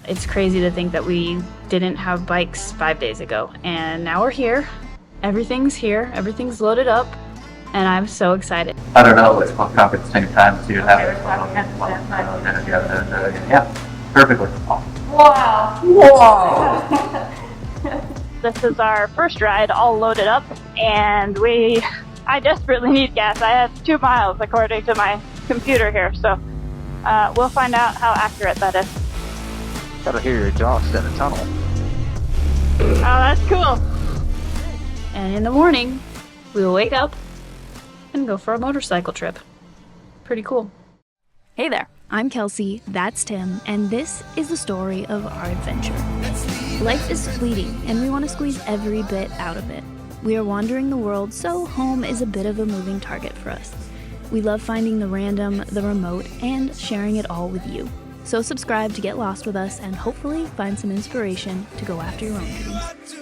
It's crazy to think that we didn't have bikes 5 days ago, and now we're here. Everything's here, everything's loaded up, and I'm so excited. I don't know, let's both talk at the same time so you have it. Yeah, perfectly. Wow! Whoa! This is our first ride, all loaded up, and I desperately need gas. I have 2 miles according to my computer here, so we'll find out how accurate that is. Gotta hear your exhaust in a tunnel. Oh, that's cool. And in the morning, we will wake up and go for a motorcycle trip. Pretty cool. Hey there, I'm Kelsey, that's Tim, and this is the story of our adventure. Life is fleeting, and we want to squeeze every bit out of it. We are wandering the world, so home is a bit of a moving target for us. We love finding the random, the remote, and sharing it all with you. So subscribe to get lost with us and hopefully find some inspiration to go after your own dreams.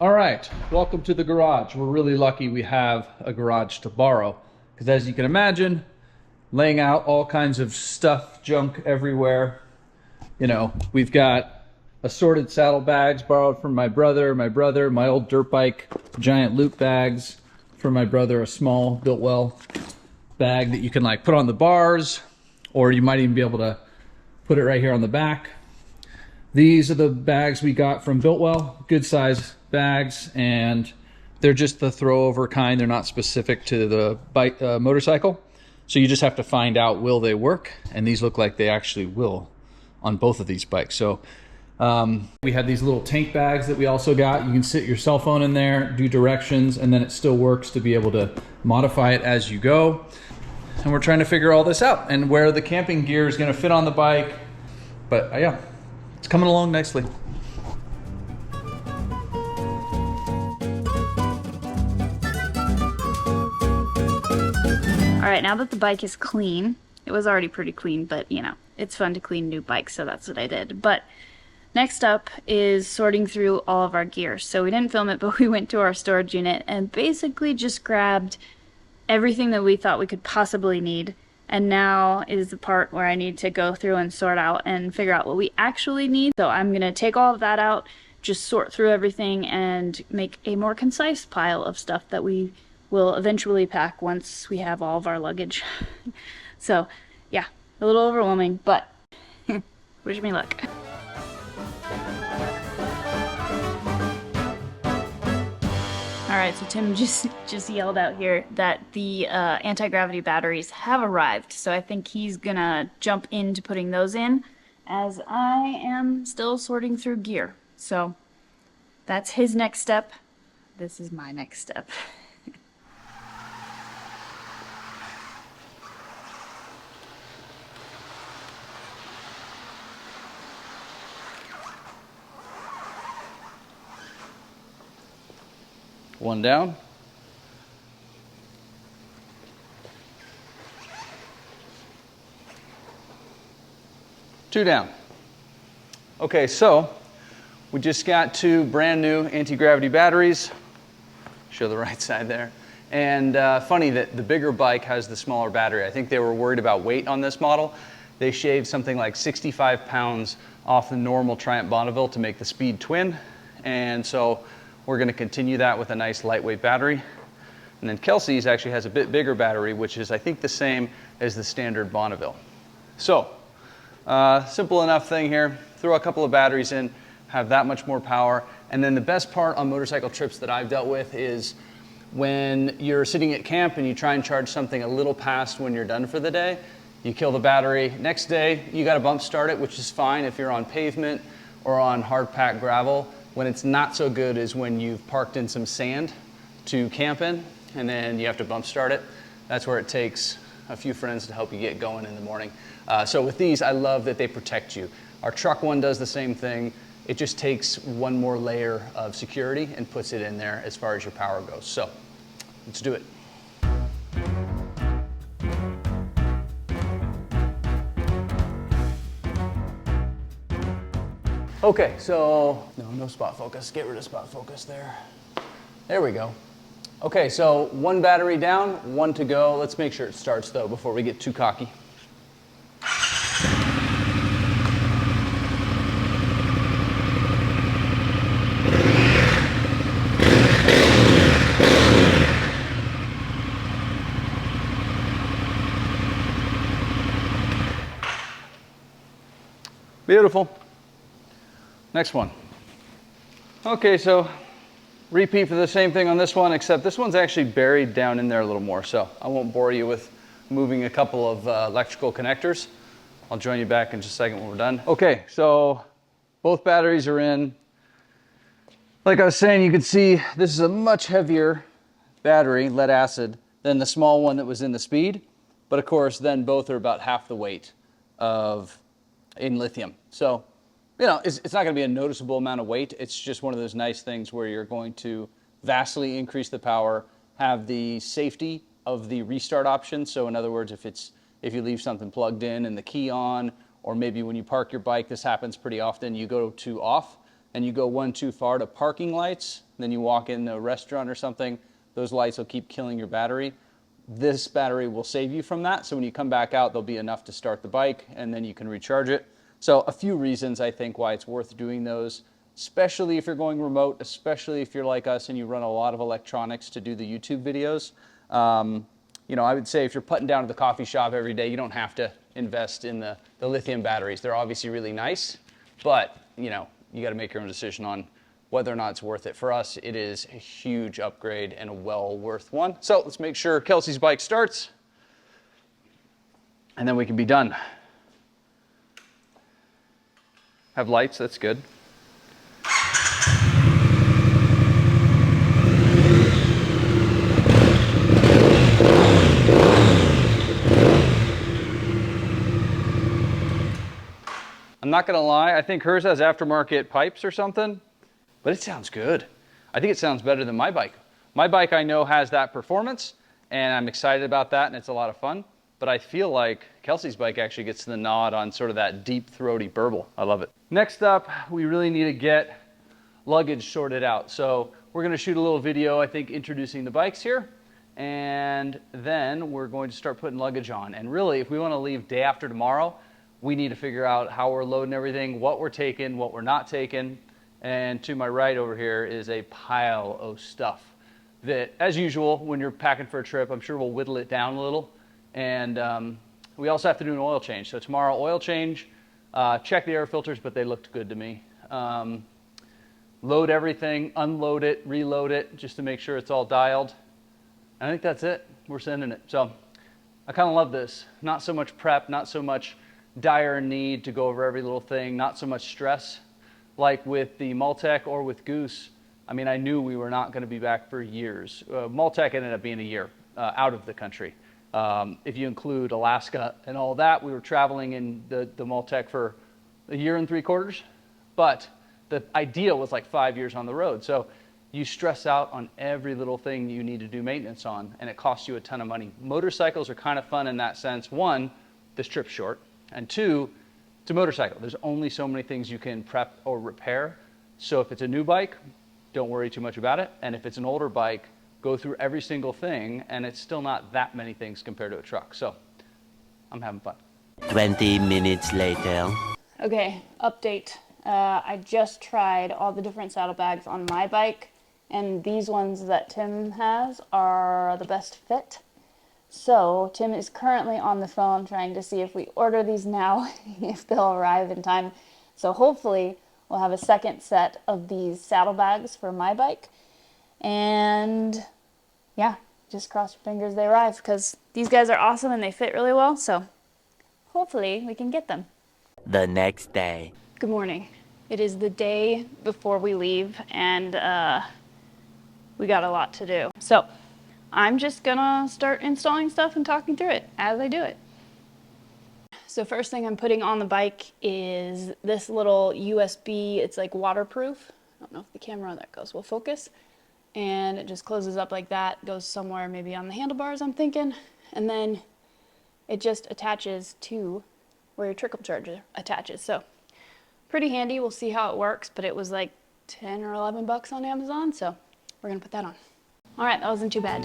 All right, welcome to the garage. We're really lucky we have a garage to borrow because, as you can imagine, laying out all kinds of stuff, junk everywhere. You know, we've got assorted saddlebags borrowed from my brother, my old dirt bike, giant loop bags from my brother, a small Biltwell bag that you can like put on the bars, or you might even be able to put it right here on the back. These are the bags we got from Biltwell, good size bags, and they're just the throw over kind. They're not specific to the bike motorcycle, so you just have to find out, will they work? And these look like they actually will on both of these bikes. So we had these little tank bags that we also got. You can sit your cell phone in there, do directions, and then it still works to be able to modify it as you go. And we're trying to figure all this out and where the camping gear is going to fit on the bike. But yeah, it's coming along nicely. All right, now that the bike is clean, it was already pretty clean, but you know, it's fun to clean new bikes, so that's what I did. But next up is sorting through all of our gear. So we didn't film it, but we went to our storage unit and basically just grabbed everything that we thought we could possibly need. And now is the part where I need to go through and sort out and figure out what we actually need. So I'm gonna take all of that out, just sort through everything and make a more concise pile of stuff that we will eventually pack once we have all of our luggage. So yeah, a little overwhelming, but wish me luck. Alright, so Tim just yelled out here that the anti-gravity batteries have arrived, so I think he's gonna jump into putting those in as I am still sorting through gear. So that's his next step. This is my next step. One down. Two down. Okay, so we just got 2 brand new anti-gravity batteries. Show the right side there. And funny that the bigger bike has the smaller battery. I think they were worried about weight on this model. They shaved something like 65 pounds off the normal Triumph Bonneville to make the Speed Twin. And so we're going to continue that with a nice lightweight battery. And then Kelsey's actually has a bit bigger battery, which is I think the same as the standard Bonneville. So simple enough thing here. Throw a couple of batteries in, have that much more power. And then the best part on motorcycle trips that I've dealt with is when you're sitting at camp and you try and charge something a little past when you're done for the day, you kill the battery. Next day, you got to bump start it, which is fine if you're on pavement or on hard packed gravel. When it's not so good is when you've parked in some sand to camp in, and then you have to bump start it. That's where it takes a few friends to help you get going in the morning. So with these, I love that they protect you. Our truck one does the same thing. It just takes one more layer of security and puts it in there as far as your power goes. So let's do it. Okay, so no spot focus. Get rid of spot focus there. There we go. Okay, so one battery down, one to go. Let's make sure it starts though before we get too cocky. Beautiful. Next one. Okay, so repeat for the same thing on this one, except this one's actually buried down in there a little more, so I won't bore you with moving a couple of electrical connectors. I'll join you back in just a second when we're done. Okay, so both batteries are in. Like I was saying, you can see this is a much heavier battery, lead acid, than the small one that was in the Speed. But of course, then both are about half the weight in lithium. So, you know, it's not going to be a noticeable amount of weight. It's just one of those nice things where you're going to vastly increase the power, have the safety of the restart option. So in other words, if you leave something plugged in and the key on, or maybe when you park your bike, this happens pretty often, you go to off and you go one too far to parking lights, then you walk in a restaurant or something, those lights will keep killing your battery. This battery will save you from that. So when you come back out, there'll be enough to start the bike and then you can recharge it. So a few reasons I think why it's worth doing those, especially if you're going remote, especially if you're like us and you run a lot of electronics to do the YouTube videos. You know, I would say if you're putting down to the coffee shop every day, you don't have to invest in the lithium batteries. They're obviously really nice, but you know, you got to make your own decision on whether or not it's worth it. For us, it is a huge upgrade and a well worth one. So let's make sure Kelsey's bike starts and then we can be done. Have lights, that's good. I'm not gonna lie, I think hers has aftermarket pipes or something, but it sounds good. I think it sounds better than my bike. My bike I know has that performance and I'm excited about that and it's a lot of fun, but I feel like Kelsey's bike actually gets the nod on sort of that deep throaty burble. I love it. Next up, we really need to get luggage sorted out. So we're gonna shoot a little video, I think, introducing the bikes here, and then we're going to start putting luggage on. And really, if we wanna leave day after tomorrow, we need to figure out how we're loading everything, what we're taking, what we're not taking. And to my right over here is a pile of stuff that, as usual, when you're packing for a trip, I'm sure we'll whittle it down a little. And we also have to do an oil change. So tomorrow, oil change, check the air filters, but they looked good to me. Load everything, unload it, reload it, just to make sure it's all dialed. I think that's it. We're sending it. So I kind of love this. Not so much prep, not so much dire need to go over every little thing, not so much stress like with the Maltec or with Goose. I mean, I knew we were not going to be back for years. Maltec ended up being a year out of the country. If you include Alaska and all that, we were traveling in the Maltec for a year and 3/4, but the idea was like 5 years on the road. So you stress out on every little thing you need to do maintenance on, and it costs you a ton of money. Motorcycles are kind of fun in that sense. One, this trip's short, and two, it's a motorcycle. There's only so many things you can prep or repair. So if it's a new bike, don't worry too much about it. And if it's an older bike, go through every single thing, and it's still not that many things compared to a truck. So I'm having fun. 20 minutes later. Okay, update. I just tried all the different saddlebags on my bike, and these ones that Tim has are the best fit. So Tim is currently on the phone trying to see if we order these now, if they'll arrive in time. So hopefully we'll have a second set of these saddlebags for my bike. And yeah, just cross your fingers they arrive, because these guys are awesome and they fit really well. So hopefully we can get them. The next day. Good morning. It is the day before we leave, and we got a lot to do. So I'm just gonna start installing stuff and talking through it as I do it. So first thing I'm putting on the bike is this little USB, it's like waterproof. I don't know if the camera that goes will focus. And it just closes up like that, goes somewhere maybe on the handlebars, I'm thinking. And then it just attaches to where your trickle charger attaches. So Pretty handy. We'll see how it works, but it was like 10 or 11 bucks on Amazon, so we're gonna put that on. All right, that wasn't too bad.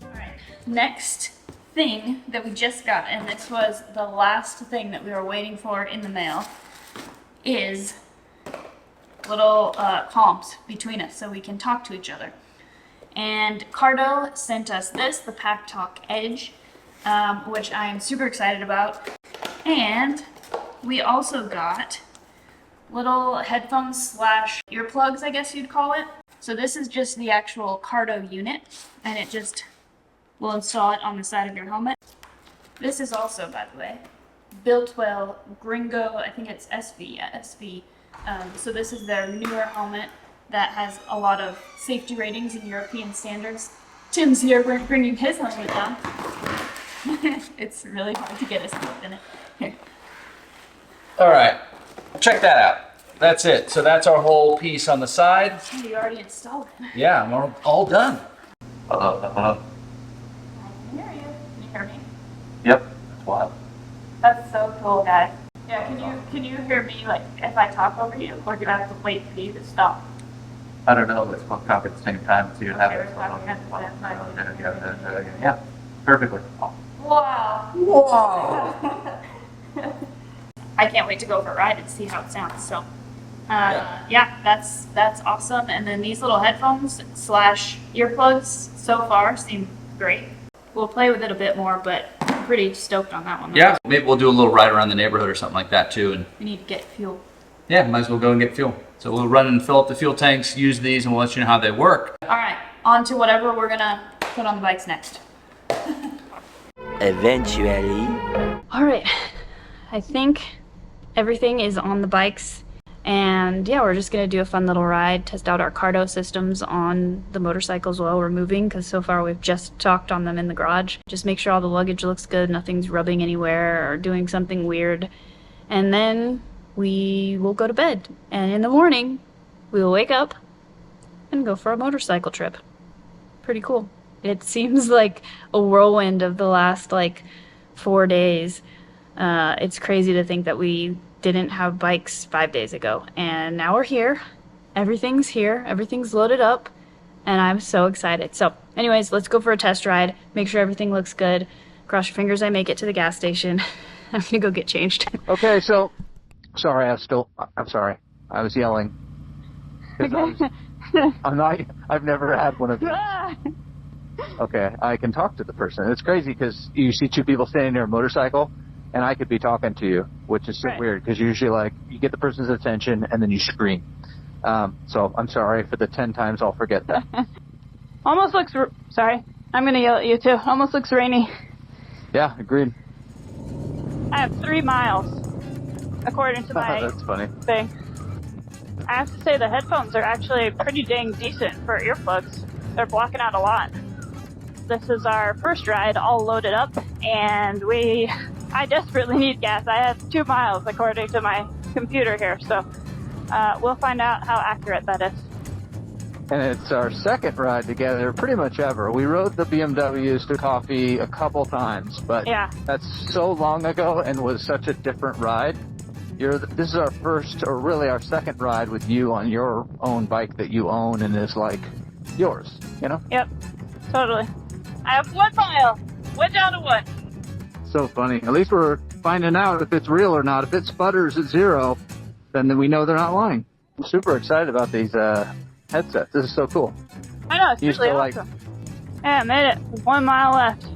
All right, next thing that we just got, and this was the last thing that we were waiting for in the mail, is little comms between us so we can talk to each other. And Cardo sent us this, the PackTalk Edge, which I am super excited about. And we also got little headphones slash earplugs, I guess you'd call it. So this is just the actual Cardo unit, and it just will install it on the side of your helmet. This is also, by the way, Biltwell Gringo, I think it's SV, yeah, SV. So this is their newer helmet that has a lot of safety ratings and European standards. Tim's here bringing his helmet down. It's really hard to get his helmet in it. Here. All right, check that out. That's it. So that's our whole piece on the side. Oh, you already installed it. Yeah, I'm all done. Hello, hello. I can hear you. Can you hear me? Yep, that's wild. That's so cool, guys. Yeah, can you hear me like if I talk over you, or do I have to wait for you to stop? I don't know, let's both talk at the same time, so you have Okay, it. we're talking at the same time. Yeah, perfectly. Wow. Whoa. I can't wait to go for a ride and see how it sounds. So, yeah, that's awesome. And then these little headphones slash earplugs so far seem great. We'll play with it a bit more, but I'm pretty stoked on that one. Though. Yeah, maybe we'll do a little ride around the neighborhood or something like that too. And We need to get fuel. yeah, might as well go and get fuel. So we'll run and fill up the fuel tanks, use these, and we'll let you know how they work. All right, on to whatever we're gonna put on the bikes next. Eventually. All right, I think everything is on the bikes, and yeah, we're just gonna do a fun little ride, test out our Cardo systems on the motorcycles while we're moving, because so far we've just talked on them in the garage. Just make sure all the luggage looks good, nothing's rubbing anywhere or doing something weird, and then we will go to bed, and in the morning we will wake up and go for a motorcycle trip. Pretty cool. It seems like a whirlwind of the last like 4 days. It's crazy to think that we didn't have bikes 5 days ago, and now we're here. Everything's here, everything's loaded up, and I'm so excited. So anyways, let's go for a test ride, make sure everything looks good. Cross your fingers I make it to the gas station. I'm gonna go get changed. Okay, so sorry, I'm sorry. I was yelling. I've never had one of these. Okay, I can talk to the person. It's crazy because you see two people standing near a motorcycle, and I could be talking to you, which is so weird because usually, like, you get the person's attention and then you scream. So I'm sorry for the 10 times I'll forget that. Almost looks. Sorry, I'm gonna yell at you too. Almost looks rainy. Yeah, agreed. I have 3 miles, according to my That's funny. thing. I have to say the headphones are actually pretty dang decent for earplugs. They're blocking out a lot. This is our first ride, all loaded up, and I desperately need gas. I have 2 miles according to my computer here, so we'll find out how accurate that is. And it's our second ride together pretty much ever. We rode the BMWs to coffee a couple times, but Yeah. that's so long ago and was such a different ride. This is our first, or really our second ride with you on your own bike that you own and is like yours, you know? Yep, totally. I have 1 mile. We're down to 1. So funny. At least we're finding out if it's real or not. If it sputters at 0, then we know they're not lying. I'm super excited about these headsets. This is so cool. I know, it's You really still awesome. Yeah, I made it. 1 mile left.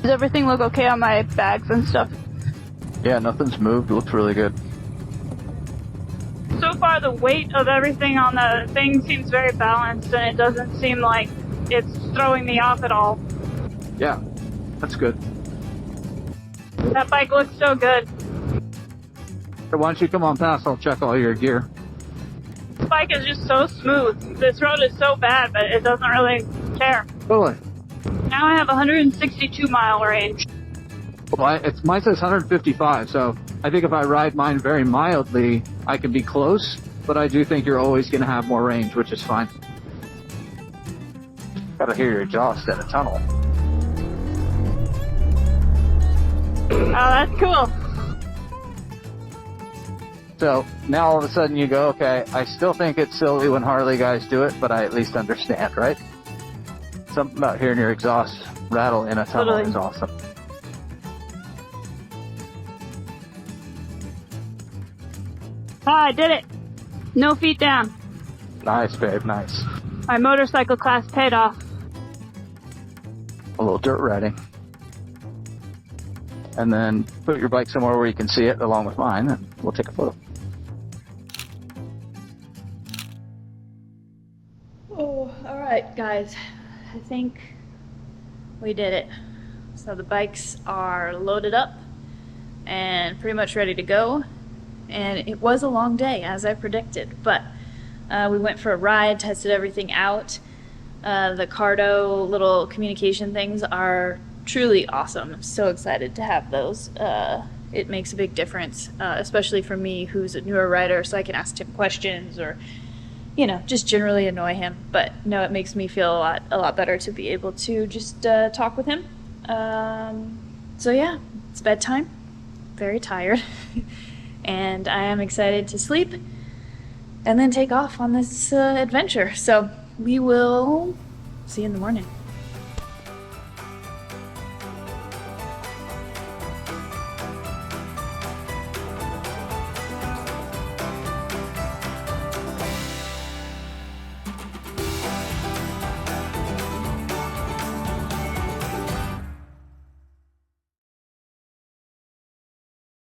Does everything look okay on my bags and stuff? Yeah, nothing's moved. It looks really good. So far, the weight of everything on the thing seems very balanced, and it doesn't seem like it's throwing me off at all. Yeah, that's good. That bike looks so good. So why don't you come on past? I'll check all your gear. bike is just so smooth. This road is so bad, but it doesn't really care. Totally. Now I have 162 mile range. Well, mine says 155, so I think if I ride mine very mildly, I can be close, but I do think you're always going to have more range, which is fine. Gotta hear your exhaust in a tunnel. Oh, that's cool. So now all of a sudden you go, okay, I still think it's silly when Harley guys do it, but I at least understand, right? Something about hearing your exhaust rattle in a tunnel Totally. is awesome. Ah, I did it. No feet down. Nice, babe, nice. My motorcycle class paid off. A little dirt riding. And then put your bike somewhere where you can see it along with mine, and we'll take a photo. Oh, all right, guys. I think we did it. So the bikes are loaded up and pretty much ready to go. And it was a long day, as I predicted, but we went for a ride, tested everything out. The Cardo little communication things are truly awesome. I'm so excited to have those. It makes a big difference, especially for me, who's a newer rider, so I can ask him questions or, you know, just generally annoy him. But no, it makes me feel a lot better to be able to just talk with him. So yeah, it's bedtime. Very tired. And I am excited to sleep and then take off on this adventure. So we will see you in the morning.